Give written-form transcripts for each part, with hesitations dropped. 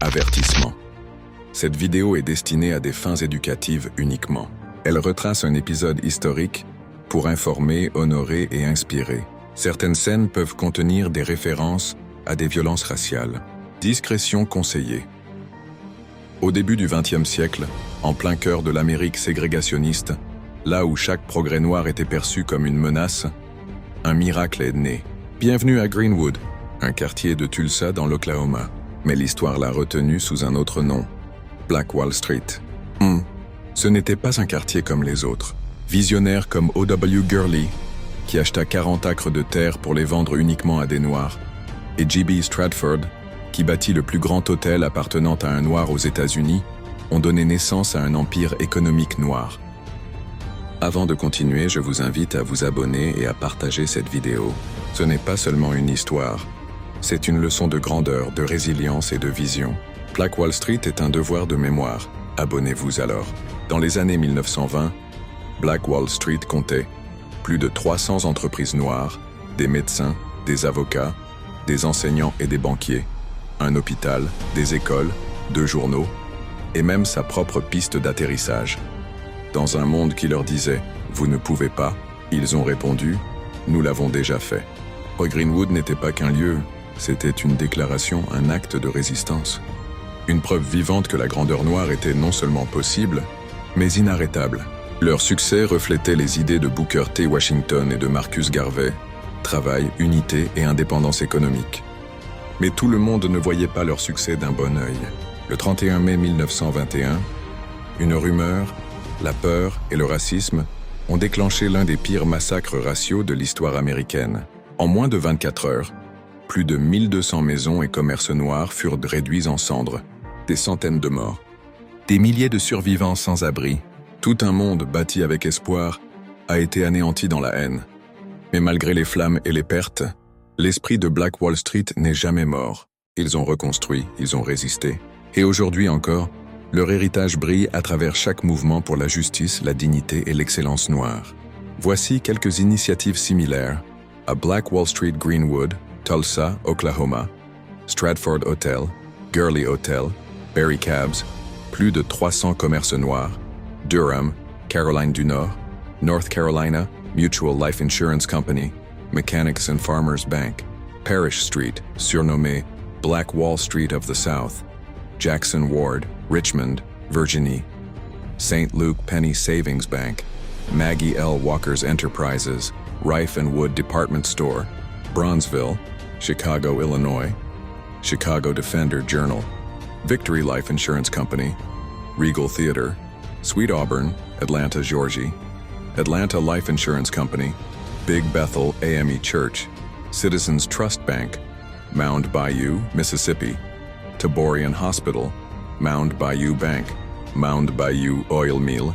Avertissement. Cette vidéo est destinée à des fins éducatives uniquement. Elle retrace un épisode historique pour informer, honorer et inspirer. Certaines scènes peuvent contenir des références à des violences raciales. Discrétion conseillée. Au début du XXe siècle, en plein cœur de l'Amérique ségrégationniste, là où chaque progrès noir était perçu comme une menace, un miracle est né. Bienvenue à Greenwood, un quartier de Tulsa dans l'Oklahoma. Mais l'histoire l'a retenu sous un autre nom, Black Wall Street. Ce n'était pas un quartier comme les autres. Visionnaire comme O.W. Gurley, qui acheta 40 acres de terre pour les vendre uniquement à des Noirs, et J.B. Stratford, qui bâtit le plus grand hôtel appartenant à un Noir aux États-Unis, ont donné naissance à un empire économique noir. Avant de continuer, je vous invite à vous abonner et à partager cette vidéo. Ce n'est pas seulement une histoire, c'est une leçon de grandeur, de résilience et de vision. Black Wall Street est un devoir de mémoire. Abonnez-vous alors. Dans les années 1920, Black Wall Street comptait plus de 300 entreprises noires, des médecins, des avocats, des enseignants et des banquiers, un hôpital, des écoles, 2 journaux, et même sa propre piste d'atterrissage. Dans un monde qui leur disait « Vous ne pouvez pas », ils ont répondu « Nous l'avons déjà fait ». Greenwood n'était pas qu'un lieu, c'était une déclaration, un acte de résistance. Une preuve vivante que la grandeur noire était non seulement possible, mais inarrêtable. Leur succès reflétait les idées de Booker T. Washington et de Marcus Garvey, travail, unité et indépendance économique. Mais tout le monde ne voyait pas leur succès d'un bon œil. Le 31 mai 1921, une rumeur, la peur et le racisme ont déclenché l'un des pires massacres raciaux de l'histoire américaine. En moins de 24 heures, plus de 1200 maisons et commerces noirs furent réduits en cendres, des centaines de morts, des milliers de survivants sans abri. Tout un monde bâti avec espoir a été anéanti dans la haine. Mais malgré les flammes et les pertes, l'esprit de Black Wall Street n'est jamais mort. Ils ont reconstruit, ils ont résisté. Et aujourd'hui encore, leur héritage brille à travers chaque mouvement pour la justice, la dignité et l'excellence noire. Voici quelques initiatives similaires à Black Wall Street Greenwood, Tulsa, Oklahoma, Stratford Hotel, Gurley Hotel, Barry Cabs, plus de 300 commerces noirs, Durham, Caroline du Nord, North Carolina, Mutual Life Insurance Company, Mechanics and Farmers Bank, Parrish Street, surnommé Black Wall Street of the South, Jackson Ward, Richmond, Virginie, St. Luke Penny Savings Bank, Maggie L. Walker's Enterprises, Rife and Wood Department Store, Bronzeville, Chicago, Illinois, Chicago Defender Journal, Victory Life Insurance Company, Regal Theater, Sweet Auburn, Atlanta, Georgia, Atlanta Life Insurance Company, Big Bethel AME Church, Citizens Trust Bank, Mound Bayou, Mississippi, Taborian Hospital, Mound Bayou Bank, Mound Bayou Oil Mill,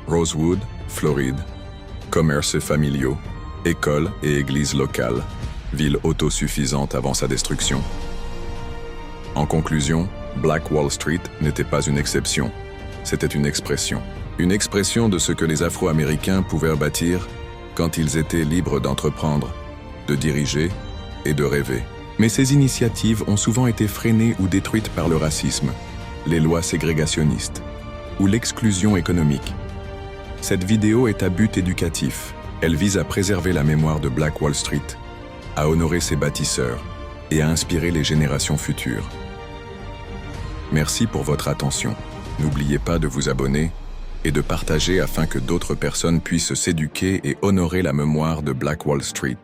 Rosewood, Floride, commerces familiaux, écoles et églises locales, ville autosuffisante avant sa destruction. En conclusion, Black Wall Street n'était pas une exception, c'était une expression. Une expression de ce que les Afro-Américains pouvaient bâtir quand ils étaient libres d'entreprendre, de diriger et de rêver. Mais ces initiatives ont souvent été freinées ou détruites par le racisme, les lois ségrégationnistes ou l'exclusion économique. Cette vidéo est à but éducatif. Elle vise à préserver la mémoire de Black Wall Street, à honorer ses bâtisseurs et à inspirer les générations futures. Merci pour votre attention. N'oubliez pas de vous abonner et de partager afin que d'autres personnes puissent s'éduquer et honorer la mémoire de Black Wall Street.